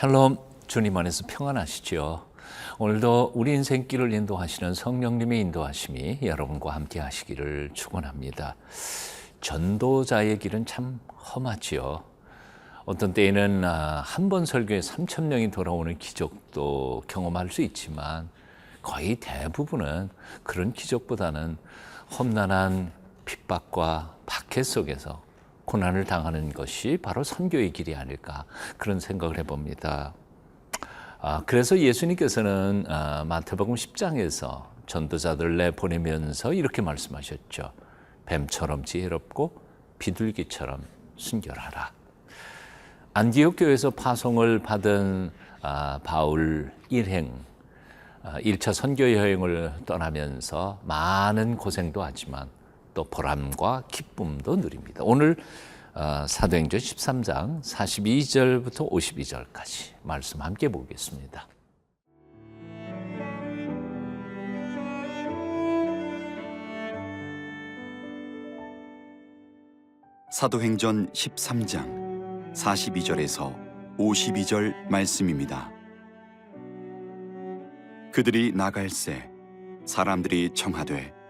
샬롬, 주님 안에서 평안하시죠? 오늘도 우리 인생길을 인도하시는 성령님의 인도하심이 여러분과 함께 하시기를 축원합니다. 전도자의 길은 참 험하지요. 어떤 때에는 한 번 설교에 3,000명이 돌아오는 기적도 경험할 수 있지만 거의 대부분은 그런 기적보다는 험난한 핍박과 박해 속에서 고난을 당하는 것이 바로 선교의 길이 아닐까 그런 생각을 해봅니다. 그래서 예수님께서는 마태복음 10장에서 전도자들을 내보내면서 이렇게 말씀하셨죠. 뱀처럼 지혜롭고 비둘기처럼 순결하라. 안디옥 교회에서 파송을 받은 바울 일행, 1차 선교 여행을 떠나면서 많은 고생도 하지만 또 보람과 기쁨도 누립니다. 오늘 사도행전 13장 42절부터 52절까지 말씀 함께 보겠습니다. 사도행전 13장 42절에서 52절 말씀입니다. 그들이 나갈새 사람들이 청하되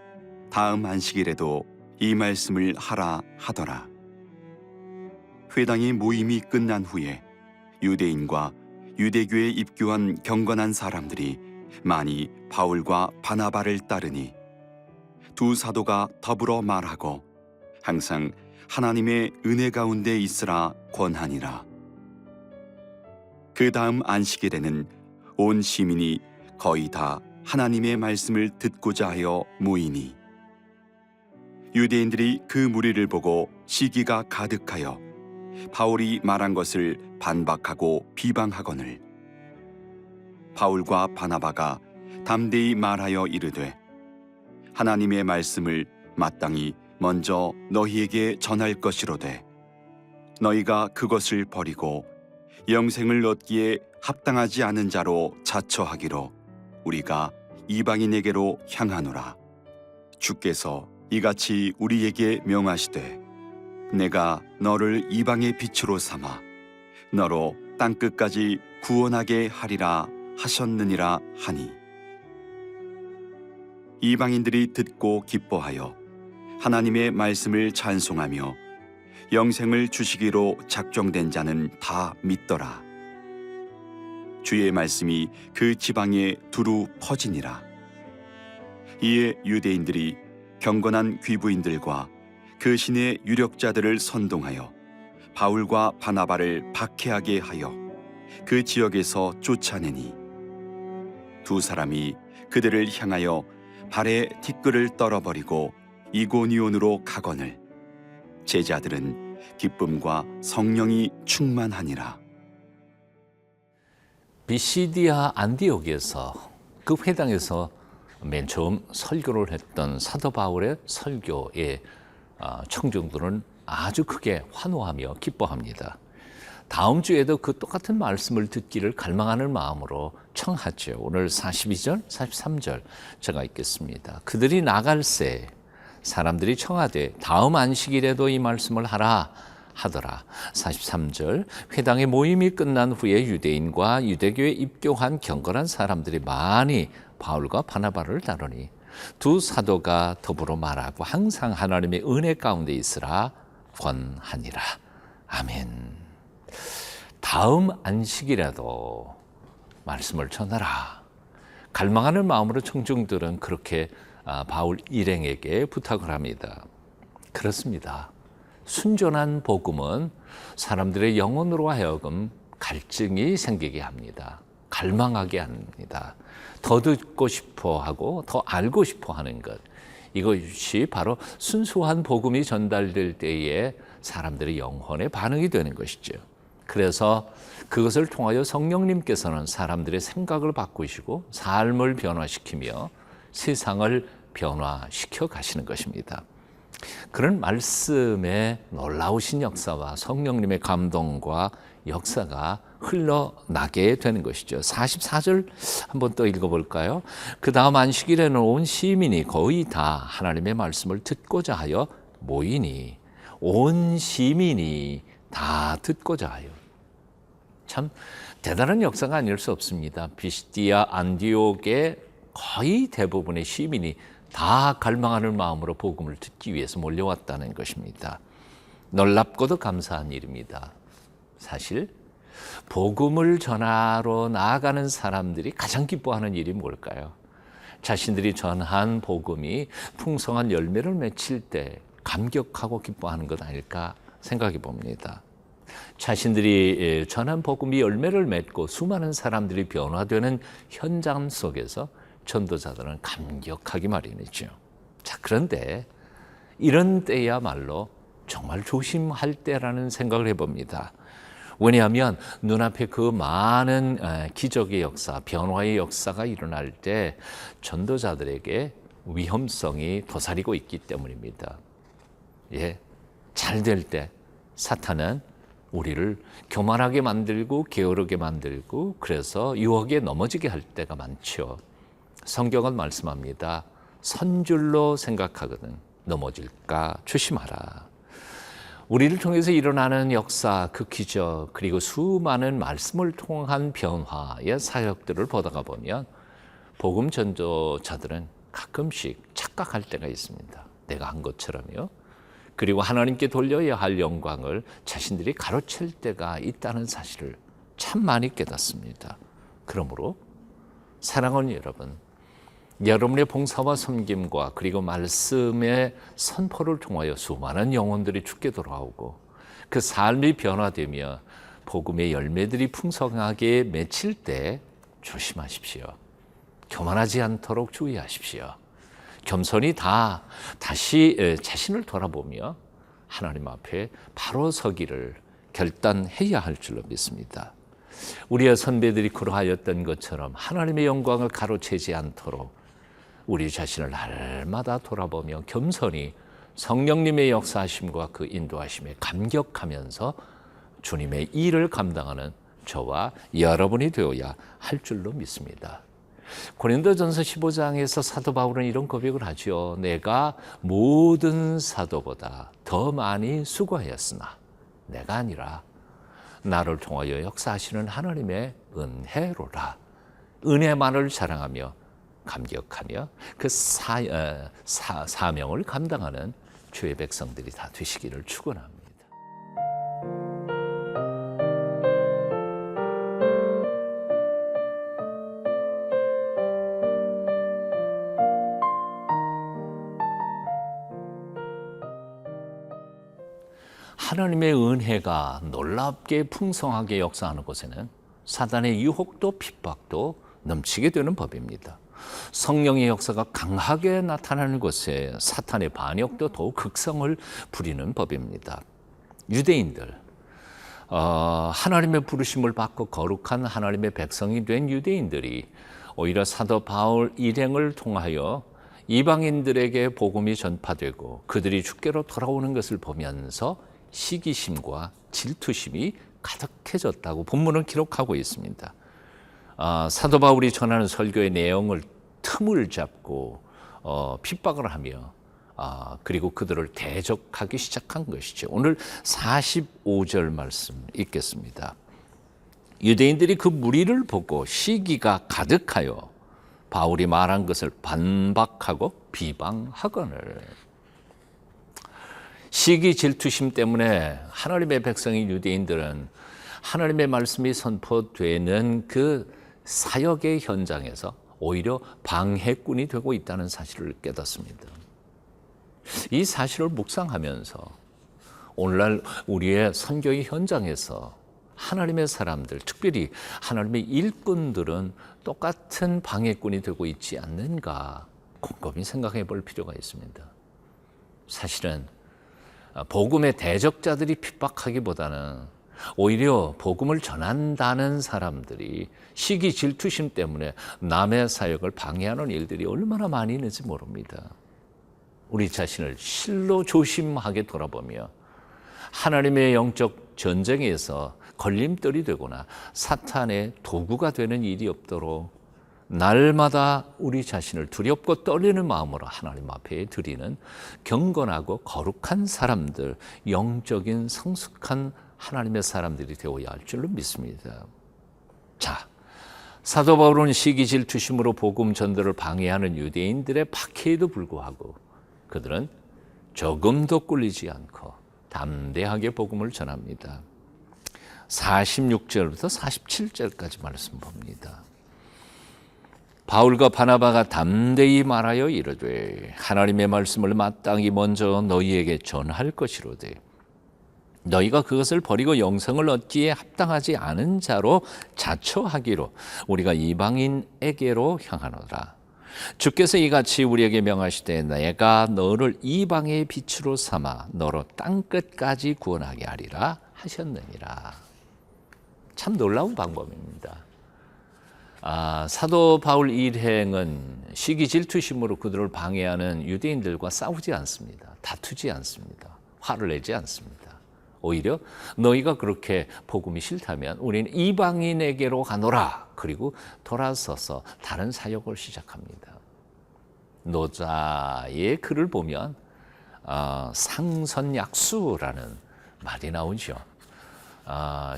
다음 안식일에도 이 말씀을 하라 하더라. 회당의 모임이 끝난 후에 유대인과 유대교에 입교한 경건한 사람들이 많이 바울과 바나바를 따르니 두 사도가 더불어 말하고 항상 하나님의 은혜 가운데 있으라 권하니라. 그 다음 안식일에는 온 시민이 거의 다 하나님의 말씀을 듣고자 하여 모이니 유대인들이 그 무리를 보고 시기가 가득하여 바울이 말한 것을 반박하고 비방하거늘 바울과 바나바가 담대히 말하여 이르되 하나님의 말씀을 마땅히 먼저 너희에게 전할 것이로되 너희가 그것을 버리고 영생을 얻기에 합당하지 않은 자로 자처하기로 우리가 이방인에게로 향하노라. 주께서 이같이 우리에게 명하시되 내가 너를 이방의 빛으로 삼아 너로 땅끝까지 구원하게 하리라 하셨느니라 하니 이방인들이 듣고 기뻐하여 하나님의 말씀을 찬송하며 영생을 주시기로 작정된 자는 다 믿더라. 주의 말씀이 그 지방에 두루 퍼지니라. 이에 유대인들이 경건한 귀부인들과 그 신의 유력자들을 선동하여 바울과 바나바를 박해하게 하여 그 지역에서 쫓아내니 두 사람이 그들을 향하여 발에 티끌을 떨어버리고 이고니온으로 가거늘 제자들은 기쁨과 성령이 충만하니라. 비시디아 안디옥에서 그 회당에서 맨 처음 설교를 했던 사도 바울의 설교에 청중들은 아주 크게 환호하며 기뻐합니다. 다음 주에도 그 똑같은 말씀을 듣기를 갈망하는 마음으로 청하죠. 오늘 42절, 43절 제가 읽겠습니다. 그들이 나갈새 사람들이 청하되 다음 안식일에도 이 말씀을 하라 하더라. 43절 회당의 모임이 끝난 후에 유대인과 유대교에 입교한 경건한 사람들이 많이 바울과 바나바를 따르니 두 사도가 더불어 말하고 항상 하나님의 은혜 가운데 있으라 권하니라. 아멘. 다음 안식일에도 말씀을 전하라. 갈망하는 마음으로 청중들은 그렇게 바울 일행에게 부탁을 합니다. 그렇습니다. 순전한 복음은 사람들의 영혼으로 하여금 갈증이 생기게 합니다. 갈망하게 합니다. 더 듣고 싶어 하고 더 알고 싶어 하는 것. 이것이 바로 순수한 복음이 전달될 때에 사람들의 영혼에 반응이 되는 것이죠. 그래서 그것을 통하여 성령님께서는 사람들의 생각을 바꾸시고 삶을 변화시키며 세상을 변화시켜 가시는 것입니다. 그런 말씀의 놀라우신 역사와 성령님의 감동과 역사가 흘러나게 되는 것이죠. 44절 한번 또 읽어볼까요? 그 다음 안식일에는 온 시민이 거의 다 하나님의 말씀을 듣고자 하여 모이니 온 시민이 다 듣고자 하여 참 대단한 역사가 아닐 수 없습니다. 비시디아 안디옥의 거의 대부분의 시민이 다 갈망하는 마음으로 복음을 듣기 위해서 몰려왔다는 것입니다. 놀랍고도 감사한 일입니다. 사실 복음을 전하러 나아가는 사람들이 가장 기뻐하는 일이 뭘까요? 자신들이 전한 복음이 풍성한 열매를 맺힐 때 감격하고 기뻐하는 것 아닐까 생각해 봅니다. 자신들이 전한 복음이 열매를 맺고 수많은 사람들이 변화되는 현장 속에서 전도자들은 감격하기 마련이죠. 자, 그런데 이런 때야말로 정말 조심할 때라는 생각을 해봅니다. 왜냐하면 눈앞에 그 많은 기적의 역사, 변화의 역사가 일어날 때 전도자들에게 위험성이 도사리고 있기 때문입니다. 예, 잘 될 때 사탄은 우리를 교만하게 만들고 게으르게 만들고 그래서 유혹에 넘어지게 할 때가 많죠. 성경은 말씀합니다. 선줄로 생각하거든 넘어질까 조심하라. 우리를 통해서 일어나는 역사, 그 기적, 그리고 수많은 말씀을 통한 변화의 사역들을 보다가 보면 복음 전도자들은 가끔씩 착각할 때가 있습니다. 내가 한 것처럼요. 그리고 하나님께 돌려야 할 영광을 자신들이 가로챌 때가 있다는 사실을 참 많이 깨닫습니다. 그러므로 사랑하는 여러분, 여러분의 봉사와 섬김과 그리고 말씀의 선포를 통하여 수많은 영혼들이 죽게 돌아오고 그 삶이 변화되며 복음의 열매들이 풍성하게 맺힐 때 조심하십시오. 교만하지 않도록 주의하십시오. 겸손히 다시 자신을 돌아보며 하나님 앞에 바로 서기를 결단해야 할 줄로 믿습니다. 우리의 선배들이 그러하였던 것처럼 하나님의 영광을 가로채지 않도록 우리 자신을 날마다 돌아보며 겸손히 성령님의 역사하심과 그 인도하심에 감격하면서 주님의 일을 감당하는 저와 여러분이 되어야 할 줄로 믿습니다. 고린도전서 15장에서 사도 바울은 이런 고백을 하죠. 내가 모든 사도보다 더 많이 수고하였으나 내가 아니라 나를 통하여 역사하시는 하나님의 은혜로라. 은혜만을 자랑하며 감격하며 그 사명을 감당하는 주의 백성들이 다 되시기를 축원합니다. 하나님의 은혜가 놀랍게 풍성하게 역사하는 곳에는 사단의 유혹도 핍박도 넘치게 되는 법입니다. 성령의 역사가 강하게 나타나는 곳에 사탄의 반역도 더욱 극성을 부리는 법입니다. 유대인들, 하나님의 부르심을 받고 거룩한 하나님의 백성이 된 유대인들이 오히려 사도 바울 일행을 통하여 이방인들에게 복음이 전파되고 그들이 주께로 돌아오는 것을 보면서 시기심과 질투심이 가득해졌다고 본문은 기록하고 있습니다. 사도 바울이 전하는 설교의 내용을 틈을 잡고 핍박을 하며 그리고 그들을 대적하기 시작한 것이죠. 오늘 45절 말씀 읽겠습니다. 유대인들이 그 무리를 보고 시기가 가득하여 바울이 말한 것을 반박하고 비방하거늘. 시기 질투심 때문에 하나님의 백성인 유대인들은 하나님의 말씀이 선포되는 그 사역의 현장에서 오히려 방해꾼이 되고 있다는 사실을 깨닫습니다. 이 사실을 묵상하면서 오늘날 우리의 선교의 현장에서 하나님의 사람들, 특별히 하나님의 일꾼들은 똑같은 방해꾼이 되고 있지 않는가 곰곰이 생각해 볼 필요가 있습니다. 사실은 복음의 대적자들이 핍박하기보다는 오히려 복음을 전한다는 사람들이 시기 질투심 때문에 남의 사역을 방해하는 일들이 얼마나 많이 있는지 모릅니다. 우리 자신을 실로 조심하게 돌아보며 하나님의 영적 전쟁에서 걸림돌이 되거나 사탄의 도구가 되는 일이 없도록 날마다 우리 자신을 두렵고 떨리는 마음으로 하나님 앞에 드리는 경건하고 거룩한 사람들, 영적인 성숙한 하나님의 사람들이 되어야 할 줄로 믿습니다. 자, 사도 바울은 시기 질투심으로 복음 전도를 방해하는 유대인들의 박해에도 불구하고 그들은 조금도 꿀리지 않고 담대하게 복음을 전합니다. 46절부터 47절까지 말씀 봅니다. 바울과 바나바가 담대히 말하여 이르되 하나님의 말씀을 마땅히 먼저 너희에게 전할 것이로되 너희가 그것을 버리고 영생을 얻기에 합당하지 않은 자로 자처하기로 우리가 이방인에게로 향하노라. 주께서 이같이 우리에게 명하시되 내가 너를 이방의 빛으로 삼아 너로 땅끝까지 구원하게 하리라 하셨느니라. 참 놀라운 방법입니다. 사도 바울 일행은 시기 질투심으로 그들을 방해하는 유대인들과 싸우지 않습니다. 다투지 않습니다. 화를 내지 않습니다. 오히려 너희가 그렇게 복음이 싫다면 우리는 이방인에게로 가노라. 그리고 돌아서서 다른 사역을 시작합니다. 노자의 글을 보면 상선약수라는 말이 나오죠.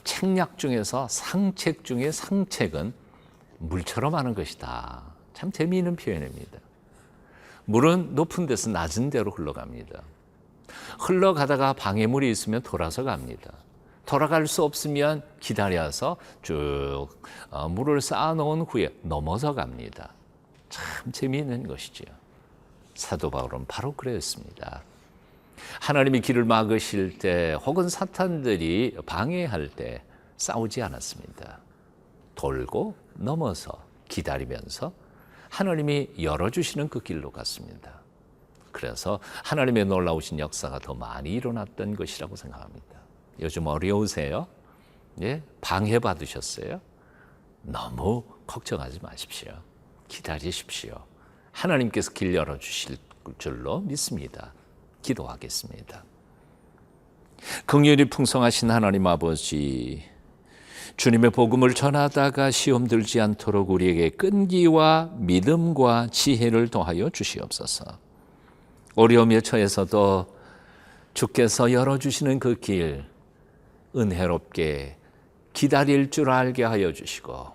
책략 중에서 상책 중에 상책은 물처럼 하는 것이다. 참 재미있는 표현입니다. 물은 높은 데서 낮은 데로 흘러갑니다. 흘러가다가 방해물이 있으면 돌아서 갑니다. 돌아갈 수 없으면 기다려서 쭉 물을 쌓아놓은 후에 넘어서 갑니다. 참 재미있는 것이지요. 사도 바울은 바로 그랬습니다. 하나님이 길을 막으실 때 혹은 사탄들이 방해할 때 싸우지 않았습니다. 돌고 넘어서 기다리면서 하나님이 열어주시는 그 길로 갔습니다. 그래서 하나님의 놀라우신 역사가 더 많이 일어났던 것이라고 생각합니다. 요즘 어려우세요? 예? 방해받으셨어요? 너무 걱정하지 마십시오. 기다리십시오. 하나님께서 길 열어주실 줄로 믿습니다. 기도하겠습니다. 긍휼이 풍성하신 하나님 아버지, 주님의 복음을 전하다가 시험 들지 않도록 우리에게 끈기와 믿음과 지혜를 더하여 주시옵소서. 어려움에 처해서도 주께서 열어주시는 그 길 은혜롭게 기다릴 줄 알게 하여 주시고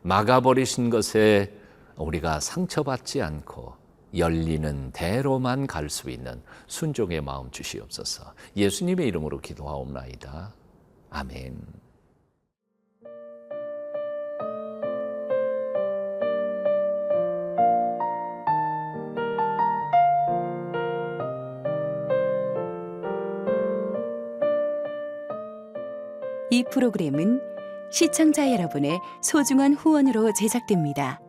막아버리신 것에 우리가 상처받지 않고 열리는 대로만 갈 수 있는 순종의 마음 주시옵소서. 예수님의 이름으로 기도하옵나이다. 아멘. 이 프로그램은 시청자 여러분의 소중한 후원으로 제작됩니다.